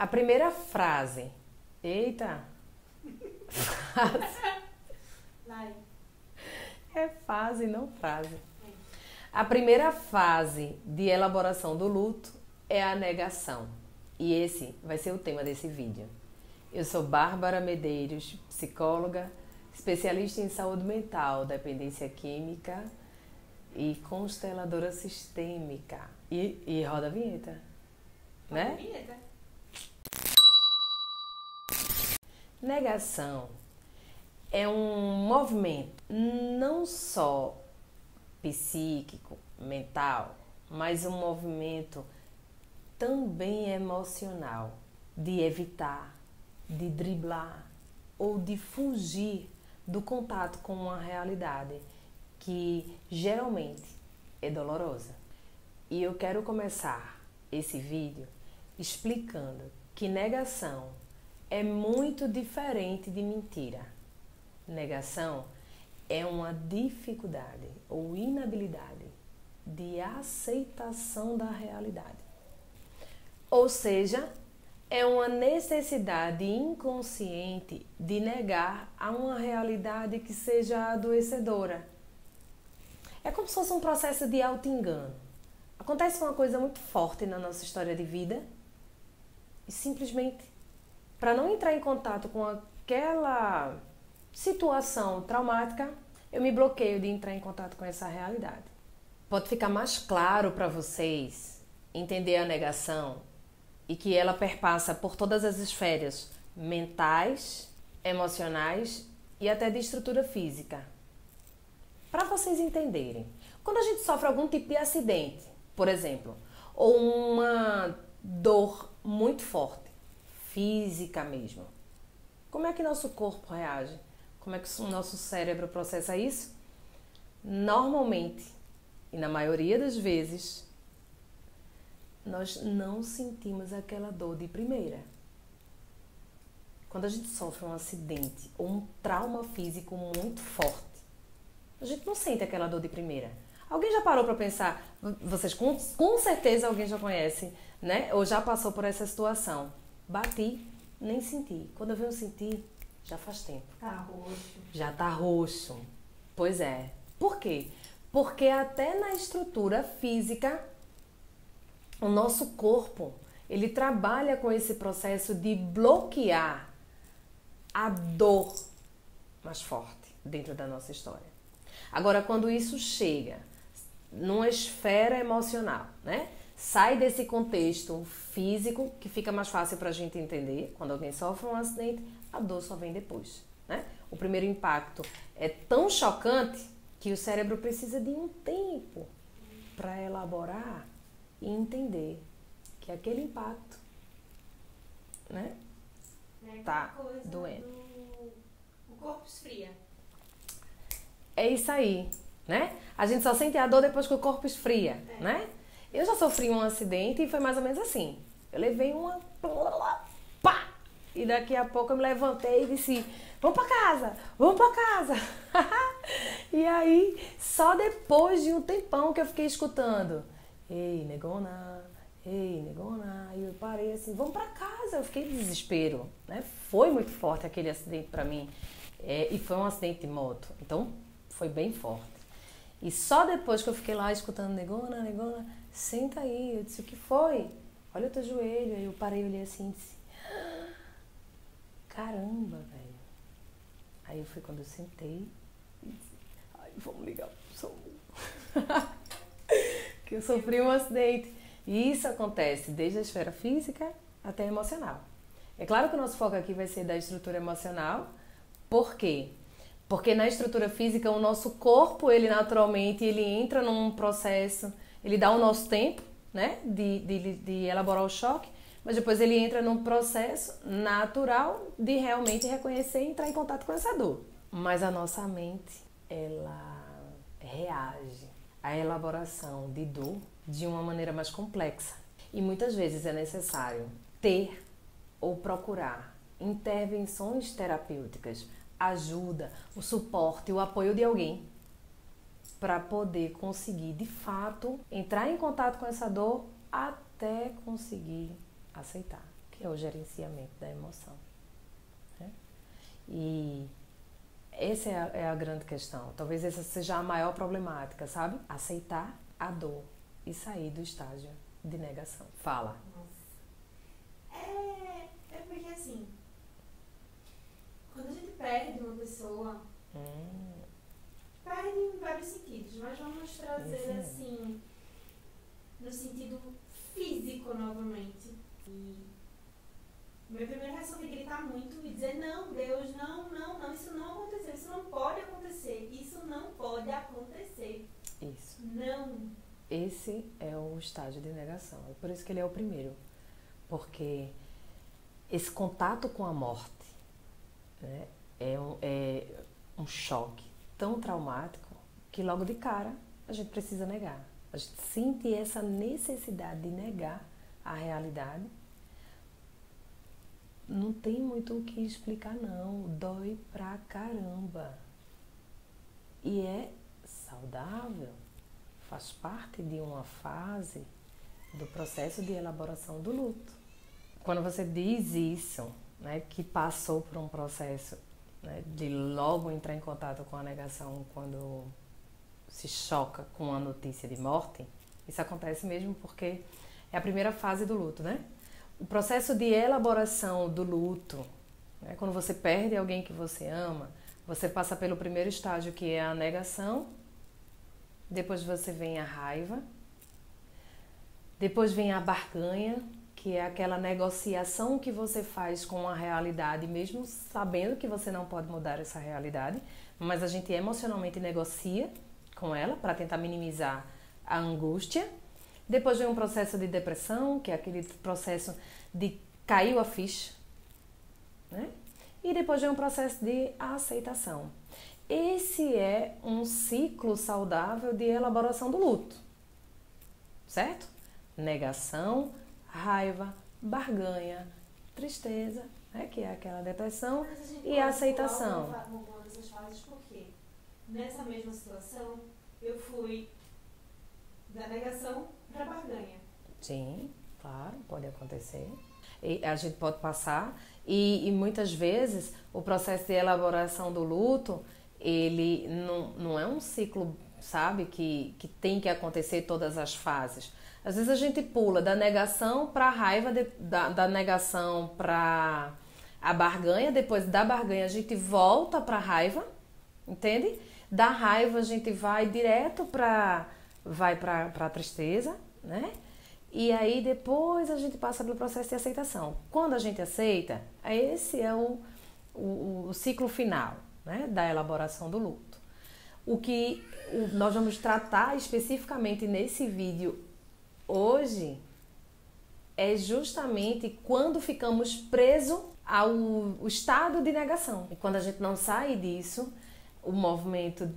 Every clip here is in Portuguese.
A primeira frase. Eita! Frase. É fase, não frase. A primeira fase de elaboração do luto é a negação. E esse vai ser o tema desse vídeo. Eu sou Bárbara Medeiros, psicóloga, especialista em saúde mental, dependência química e consteladora sistêmica. E roda a vinheta, né? Roda a vinheta. Negação é um movimento não só psíquico, mental, mas um movimento também emocional, de evitar, de driblar ou de fugir do contato com uma realidade que geralmente é dolorosa. E eu quero começar esse vídeo explicando que negação é muito diferente de mentira. Negação é uma dificuldade ou inabilidade de aceitação da realidade. Ou seja, é uma necessidade inconsciente de negar a uma realidade que seja adoecedora. É como se fosse um processo de auto-engano. Acontece uma coisa muito forte na nossa história de vida e simplesmente, para não entrar em contato com aquela situação traumática, eu me bloqueio de entrar em contato com essa realidade. Pode ficar mais claro para vocês entender a negação e que ela perpassa por todas as esferas mentais, emocionais e até de estrutura física. Para vocês entenderem, quando a gente sofre algum tipo de acidente, por exemplo, ou uma dor muito forte, física mesmo, como é que nosso corpo reage? Como é que o nosso cérebro processa isso? Normalmente, e na maioria das vezes, nós não sentimos aquela dor de primeira. Quando a gente sofre um acidente ou um trauma físico muito forte, a gente não sente aquela dor de primeira. Alguém já parou para pensar? Vocês com certeza alguém já conhece, né? Ou já passou por essa situação. Bati, nem senti. Quando eu venho sentir, já faz tempo. Tá roxo. Já tá roxo. Pois é. Por quê? Porque até na estrutura física, o nosso corpo, ele trabalha com esse processo de bloquear a dor mais forte dentro da nossa história. Agora, quando isso chega numa esfera emocional, né? Sai desse contexto físico, que fica mais fácil para a gente entender. Quando alguém sofre um acidente, a dor só vem depois, né? O primeiro impacto é tão chocante que o cérebro precisa de um tempo para elaborar e entender que aquele impacto, né, tá doendo. O corpo esfria. É isso aí, né? A gente só sente a dor depois que o corpo esfria, né? Eu já sofri um acidente e foi mais ou menos assim. Eu levei uma... pá! E daqui a pouco eu me levantei e disse, vamos pra casa, vamos pra casa. E aí, só depois de um tempão que eu fiquei escutando, ei, negona, e eu parei assim, vamos pra casa. Eu fiquei em desespero, né? Foi muito forte aquele acidente pra mim, e foi um acidente de moto, então foi bem forte. E só depois que eu fiquei lá escutando, negona, senta aí. Eu disse, o que foi? Olha o teu joelho. Aí eu parei, olhei assim e disse, caramba, velho. Aí foi quando eu sentei e disse, ai, vamos ligar pro SAMU. Que eu sofri um acidente. E isso acontece desde a esfera física até a emocional. É claro que o nosso foco aqui vai ser da estrutura emocional. Por quê? Porque na estrutura física, o nosso corpo, ele naturalmente, ele entra num processo, ele dá o nosso tempo, né, de elaborar o choque, mas depois ele entra num processo natural de realmente reconhecer e entrar em contato com essa dor. Mas a nossa mente, ela reage à elaboração de dor de uma maneira mais complexa. E muitas vezes é necessário ter ou procurar intervenções terapêuticas, ajuda, o suporte, o apoio de alguém para poder conseguir, de fato, entrar em contato com essa dor até conseguir aceitar que que é o gerenciamento da emoção, né? E essa é a grande questão. Talvez essa seja a maior problemática, sabe? Aceitar a dor e sair do estágio de negação. Fala. Nossa. É porque assim, quando a gente perde uma pessoa, perde em vários sentidos, mas vamos trazer assim, no sentido físico novamente. E minha primeira reação é gritar muito e dizer, não, Deus, não, isso não aconteceu, isso não pode acontecer, isso não pode acontecer. Isso. Não. Esse é o estágio de negação. É por isso que ele é o primeiro. Porque esse contato com a morte, né, é um choque tão traumático que logo de cara a gente precisa negar. A gente sente essa necessidade de negar a realidade. Não tem muito o que explicar não, dói pra caramba. E é saudável, faz parte de uma fase do processo de elaboração do luto. Quando você diz isso, né, que passou por um processo, né, de logo entrar em contato com a negação quando se choca com a notícia de morte, isso acontece mesmo porque é a primeira fase do luto, né? O processo de elaboração do luto, né, quando você perde alguém que você ama, você passa pelo primeiro estágio, que é a negação, depois você vem a raiva, depois vem a barganha, que é aquela negociação que você faz com a realidade, mesmo sabendo que você não pode mudar essa realidade, mas a gente emocionalmente negocia com ela para tentar minimizar a angústia. Depois vem um processo de depressão, que é aquele processo de caiu a ficha, né? E depois vem um processo de aceitação. Esse é um ciclo saudável de elaboração do luto, certo? Negação, raiva, barganha, tristeza, né? Que é aquela depressão, e a aceitação. Alguma dessas fases, porque nessa mesma situação eu fui da negação para barganha. Sim, claro, pode acontecer. E a gente pode passar e muitas vezes o processo de elaboração do luto, ele não é um ciclo, sabe, que tem que acontecer todas as fases. Às vezes a gente pula da negação para a raiva, da negação para a barganha, depois da barganha a gente volta para a raiva, entende? Da raiva a gente vai direto para a tristeza, né? E aí depois a gente passa pelo processo de aceitação. Quando a gente aceita, esse é o ciclo final, né, da elaboração do luto. O que nós vamos tratar especificamente nesse vídeo hoje é justamente quando ficamos presos ao estado de negação. E quando a gente não sai disso, o movimento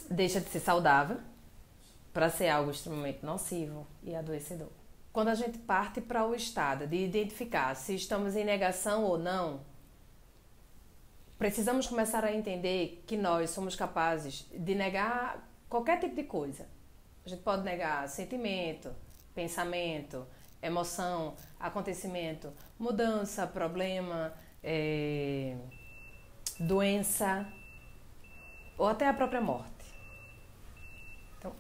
deixa de ser saudável para ser algo extremamente nocivo e adoecedor. Quando a gente parte para o estado de identificar se estamos em negação ou não, precisamos começar a entender que nós somos capazes de negar qualquer tipo de coisa. A gente pode negar sentimento, pensamento, emoção, acontecimento, mudança, problema, doença ou até a própria morte. Então,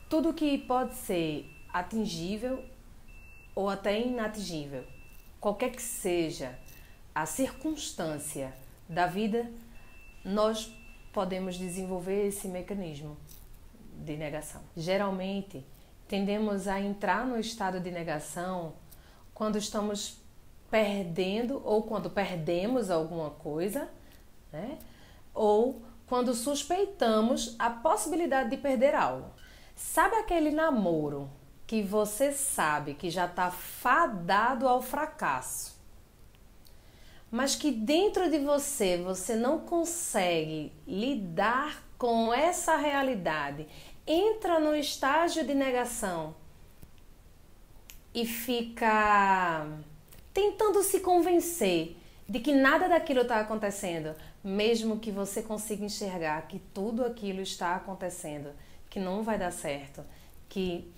tudo que pode ser atingível ou até inatingível, qualquer que seja a circunstância da vida, nós podemos desenvolver esse mecanismo de negação. Geralmente, tendemos a entrar no estado de negação quando estamos perdendo ou quando perdemos alguma coisa, né? Ou quando suspeitamos a possibilidade de perder algo. Sabe aquele namoro que você sabe que já está fadado ao fracasso, mas que dentro de você não consegue lidar com essa realidade, entra no estágio de negação e fica tentando se convencer de que nada daquilo está acontecendo, mesmo que você consiga enxergar que tudo aquilo está acontecendo, que não vai dar certo, que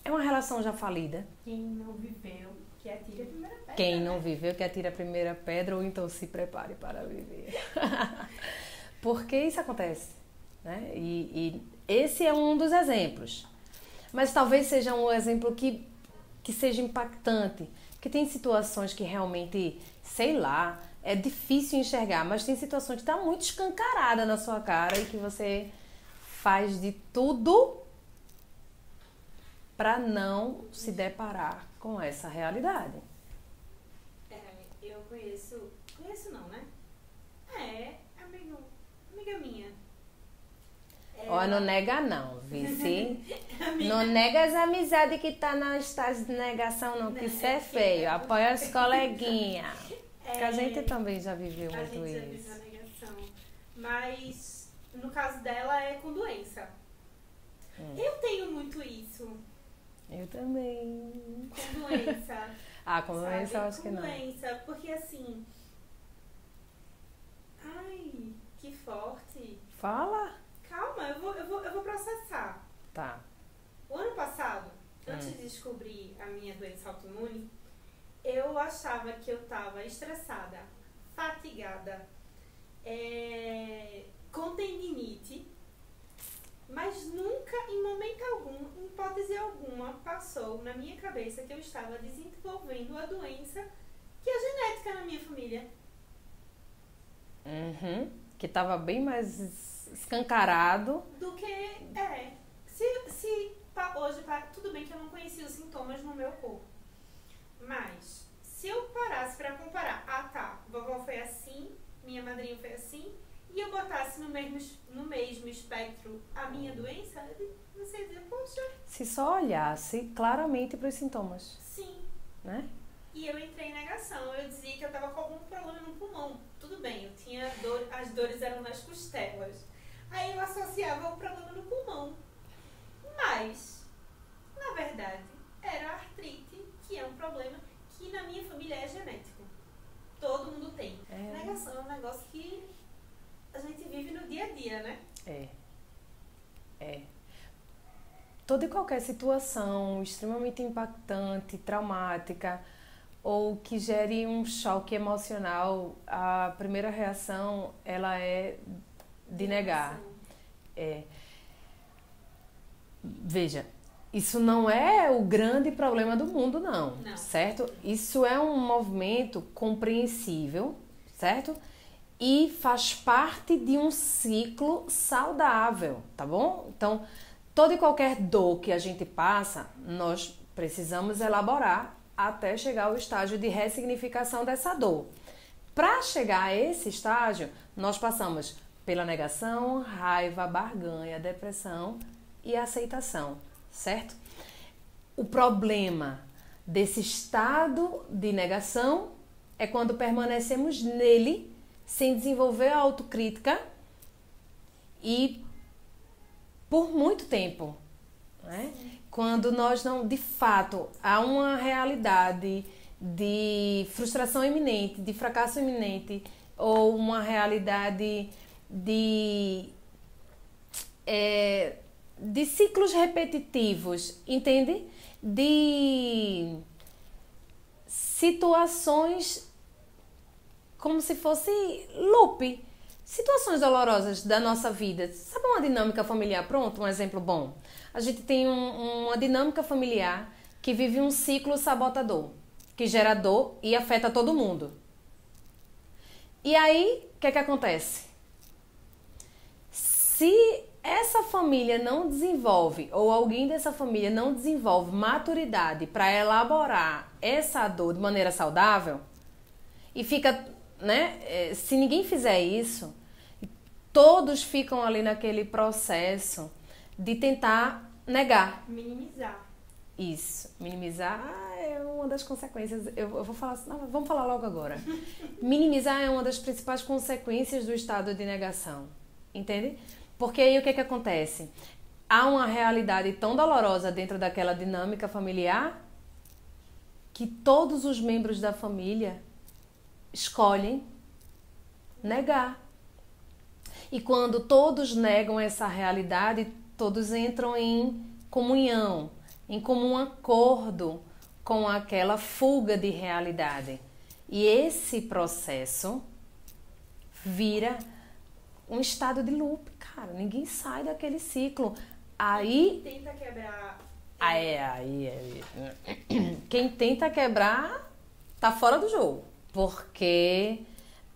É uma relação já falida. Quem não viveu, que atire a primeira pedra. Quem não viveu, que atire a primeira pedra, ou então se prepare para viver. Porque isso acontece, né? E esse é um dos exemplos. Mas talvez seja um exemplo que seja impactante. Porque tem situações que realmente, sei lá, é difícil enxergar, mas tem situações que está muito escancarada na sua cara e que você faz de tudo para não se deparar com essa realidade. Eu conheço não, né? Amiga minha. Ó, não nega não, vice. Não nega as amizades que tá na estágio de negação não, que isso é feio. Apoia as coleguinhas. Que a gente também já viveu muito isso. A gente já viveu a negação. Mas, no caso dela, é com doença. Eu tenho muito isso. Eu também. Com doença. Com doença eu acho que não. Com doença, porque assim... Ai, que forte. Fala. Calma, eu vou processar. Tá. O ano passado, antes de descobrir a minha doença autoimune, eu achava que eu estava estressada, fatigada, com tendinite, mas nunca, em momento algum, em hipótese alguma, passou na minha cabeça que eu estava desenvolvendo a doença que é genética na minha família. Que estava bem mais escancarado do que hoje, tudo bem que eu não conhecia os sintomas no meu corpo, mas se eu parasse para comparar, vovó foi assim, minha madrinha foi assim, e eu botasse no mesmo espectro a minha doença, você ia dizer, poxa, se só olhasse claramente para os sintomas. Sim. Né? E eu entrei em negação. Eu dizia que eu estava com algum problema no pulmão. Tudo bem, eu tinha dor, as dores eram nas costelas. Aí eu associava o problema no pulmão. Mas, na verdade, era a artrite, que é um problema que na minha família é genético. Todo mundo tem. Negação é um negócio que a gente vive no dia a dia, né? Toda e qualquer situação extremamente impactante, traumática, ou que gere um choque emocional, a primeira reação, ela é de negar. Veja, isso não é o grande problema do mundo, não, certo? Isso é um movimento compreensível, certo? E faz parte de um ciclo saudável, tá bom? Então, toda e qualquer dor que a gente passa, nós precisamos elaborar até chegar ao estágio de ressignificação dessa dor. Para chegar a esse estágio, nós passamos pela negação, raiva, barganha, depressão e aceitação, certo? O problema desse estado de negação é quando permanecemos nele sem desenvolver a autocrítica e por muito tempo, né? Quando nós não, de fato, há uma realidade de frustração iminente, de fracasso iminente, ou uma realidade de ciclos repetitivos, entende? De situações como se fosse loop, situações dolorosas da nossa vida. Sabe uma dinâmica familiar? Pronto, um exemplo bom. A gente tem uma dinâmica familiar que vive um ciclo sabotador, que gera dor e afeta todo mundo. E aí, o que acontece? Se essa família não desenvolve, ou alguém dessa família não desenvolve maturidade para elaborar essa dor de maneira saudável, e fica, né? Se ninguém fizer isso, todos ficam ali naquele processo de tentar negar. Minimizar. Isso. Minimizar é uma das consequências. Eu vou falar, não, vamos falar logo agora. Minimizar é uma das principais consequências do estado de negação. Entende? Porque aí o que acontece? Há uma realidade tão dolorosa dentro daquela dinâmica familiar que todos os membros da família escolhem negar. E quando todos negam essa realidade, todos entram em comunhão, em comum acordo com aquela fuga de realidade. E esse processo vira um estado de loop, cara. Ninguém sai daquele ciclo. Aí Tenta quebrar. Quem tenta quebrar tá fora do jogo, porque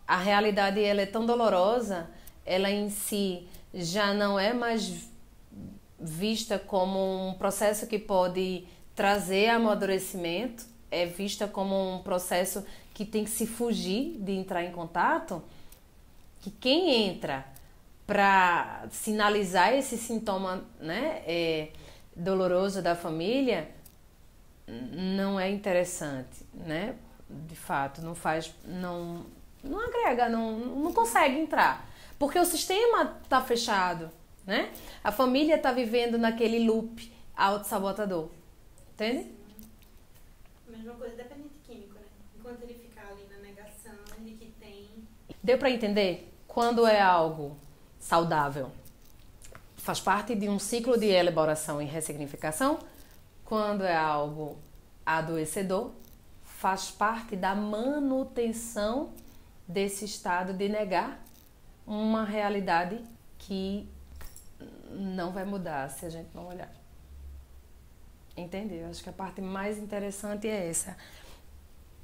a realidade ela é tão dolorosa, ela em si já não é mais vista como um processo que pode trazer amadurecimento, é vista como um processo que tem que se fugir de entrar em contato, que quem entra para sinalizar esse sintoma, né, doloroso da família, não é interessante, né? De fato, não faz, não agrega, não consegue entrar, porque o sistema está fechado, né? A família está vivendo naquele loop autossabotador, entende? A mesma coisa dependente químico, né? Enquanto ele ficar ali na negação de que tem. Deu para entender? Quando é algo saudável, faz parte de um ciclo de elaboração e ressignificação. Quando é algo adoecedor, faz parte da manutenção desse estado de negar uma realidade que não vai mudar se a gente não olhar. Entendeu? Acho que a parte mais interessante é essa.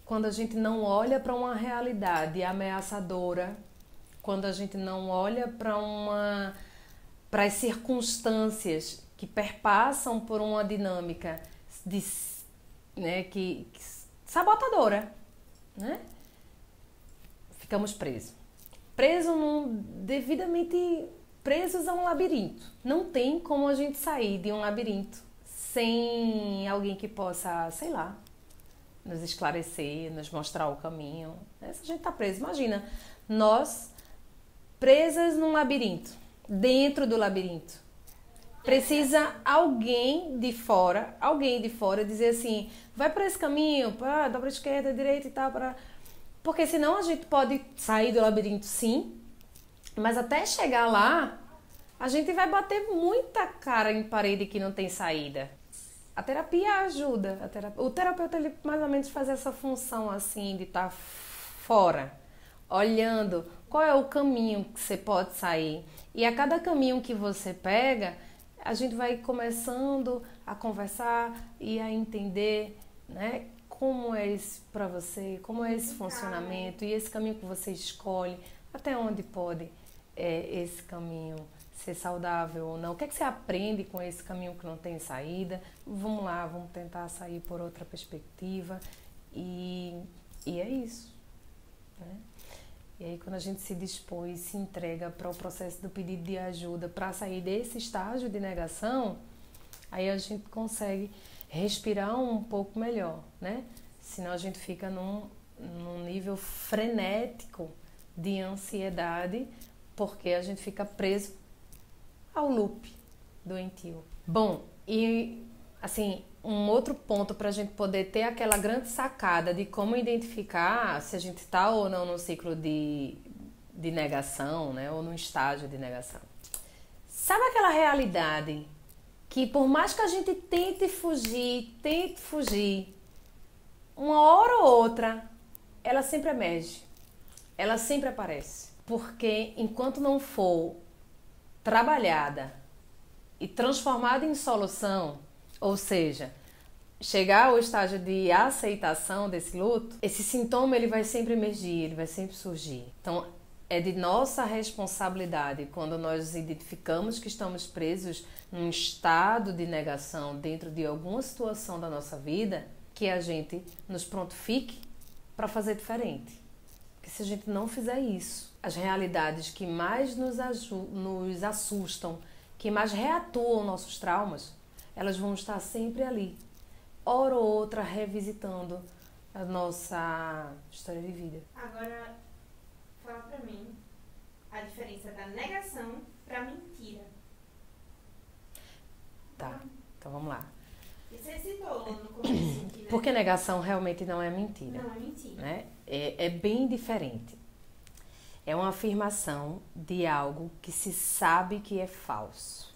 Quando a gente não olha para uma realidade ameaçadora, quando a gente não olha para as circunstâncias que perpassam por uma dinâmica de, né, que sabotadora, né? Ficamos presos. Devidamente presos a um labirinto. Não tem como a gente sair de um labirinto sem alguém que possa, sei lá, nos esclarecer, nos mostrar o caminho. Se a gente tá preso, imagina, nós presas num labirinto, dentro do labirinto. Precisa alguém de fora dizer assim, vai por esse caminho, dobra à esquerda, à direita e tal, porque senão a gente pode sair do labirinto, sim, mas até chegar lá, a gente vai bater muita cara em parede que não tem saída. A terapia ajuda, o terapeuta ele mais ou menos faz essa função assim de estar fora, olhando qual é o caminho que você pode sair. E a cada caminho que você pega, a gente vai começando a conversar e a entender, né, como é isso para você, como é esse funcionamento e esse caminho que você escolhe, até onde pode esse caminho ser saudável ou não. O que é que você aprende com esse caminho que não tem saída? Vamos lá, vamos tentar sair por outra perspectiva e é isso, né? E aí quando a gente se dispõe e se entrega para o processo do pedido de ajuda para sair desse estágio de negação, aí a gente consegue respirar um pouco melhor, né? Senão a gente fica num nível frenético de ansiedade, porque a gente fica preso ao loop doentio. Bom, e assim, um outro ponto para a gente poder ter aquela grande sacada de como identificar se a gente está ou não no ciclo de negação, né? Ou no estágio de negação. Sabe aquela realidade que por mais que a gente tente fugir, uma hora ou outra, ela sempre emerge, ela sempre aparece. Porque enquanto não for trabalhada e transformada em solução, ou seja, chegar ao estágio de aceitação desse luto, esse sintoma ele vai sempre emergir, ele vai sempre surgir. Então, é de nossa responsabilidade, quando nós identificamos que estamos presos num estado de negação dentro de alguma situação da nossa vida, que a gente nos prontifique para fazer diferente. Porque se a gente não fizer isso, as realidades que mais nos assustam, que mais reatuam nossos traumas, elas vão estar sempre ali, hora ou outra, revisitando a nossa história de vida. Agora, fala pra mim a diferença da negação pra mentira. Tá, então vamos lá. Você citou no começo aqui, né? Porque negação realmente não é mentira. Não é mentira. Né? É bem diferente. É uma afirmação de algo que se sabe que é falso.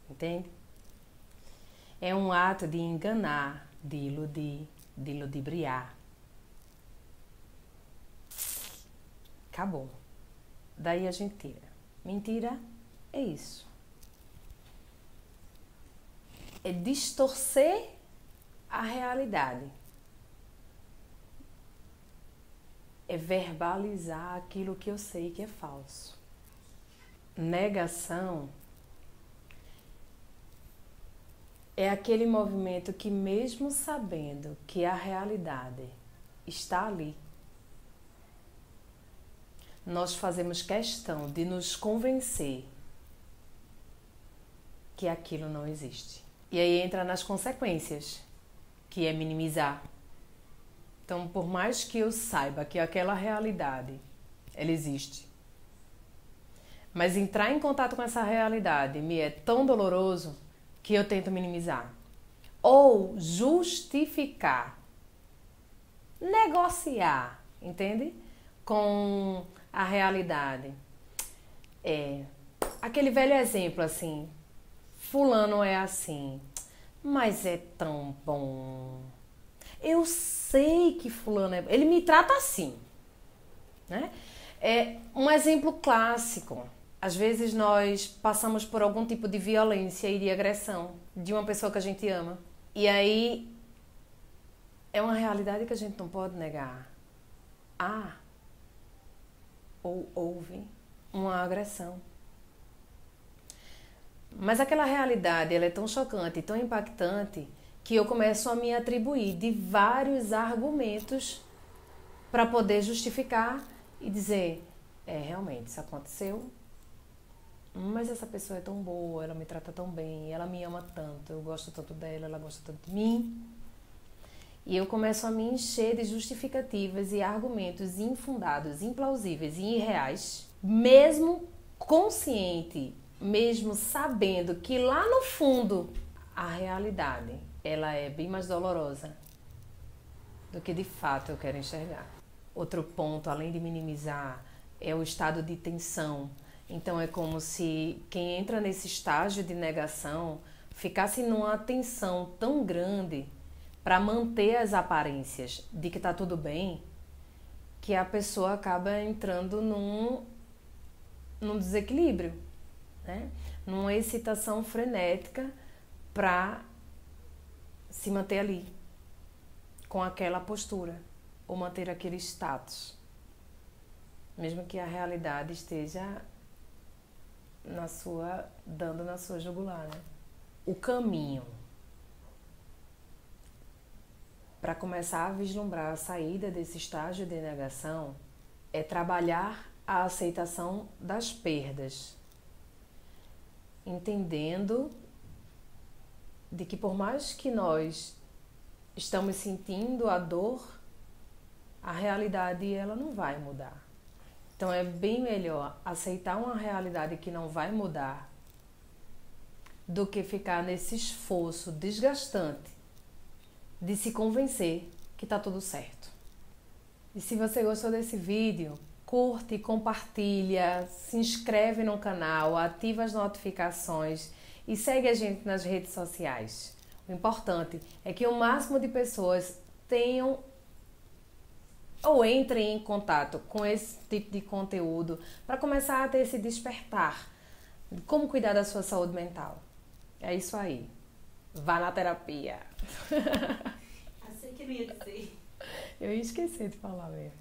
Entende? é um ato de enganar, de iludir, de ludibriar. Acabou. Daí a gente tira. Mentira é isso. É distorcer a realidade. É verbalizar aquilo que eu sei que é falso. Negação é aquele movimento que, mesmo sabendo que a realidade está ali, nós fazemos questão de nos convencer que aquilo não existe. E aí entra nas consequências, que é minimizar. Então, por mais que eu saiba que aquela realidade, ela existe, mas entrar em contato com essa realidade me é tão doloroso que eu tento minimizar. Ou justificar, negociar, entende? Com a realidade. Aquele velho exemplo assim, fulano é assim, mas é tão bom. Eu sei que fulano é... Ele me trata assim, né? É um exemplo clássico. Às vezes nós passamos por algum tipo de violência e de agressão de uma pessoa que a gente ama. E aí é uma realidade que a gente não pode negar. Ou houve uma agressão. Mas aquela realidade, ela é tão chocante, tão impactante, que eu começo a me atribuir de vários argumentos para poder justificar e dizer, realmente, isso aconteceu, mas essa pessoa é tão boa, ela me trata tão bem, ela me ama tanto, eu gosto tanto dela, ela gosta tanto de mim. E eu começo a me encher de justificativas e argumentos infundados, implausíveis e irreais, mesmo consciente, mesmo sabendo que lá no fundo a realidade ela é bem mais dolorosa do que de fato eu quero enxergar. Outro ponto, além de minimizar, é o estado de tensão. Então é como se quem entra nesse estágio de negação ficasse numa tensão tão grande para manter as aparências de que está tudo bem, que a pessoa acaba entrando num desequilíbrio, né? Numa excitação frenética para se manter ali, com aquela postura, ou manter aquele status, mesmo que a realidade esteja dando na sua jugular, né? O caminho para começar a vislumbrar a saída desse estágio de negação é trabalhar a aceitação das perdas, entendendo de que por mais que nós estamos sentindo a dor, a realidade ela não vai mudar. Então é bem melhor aceitar uma realidade que não vai mudar do que ficar nesse esforço desgastante de se convencer que está tudo certo. E se você gostou desse vídeo, curte, compartilha, se inscreve no canal, ativa as notificações e segue a gente nas redes sociais. O importante é que o máximo de pessoas tenham ou entrem em contato com esse tipo de conteúdo para começar a ter esse despertar de como cuidar da sua saúde mental. É isso aí. Vá na terapia. Assim que eu ia dizer. Eu ia esquecer de falar mesmo.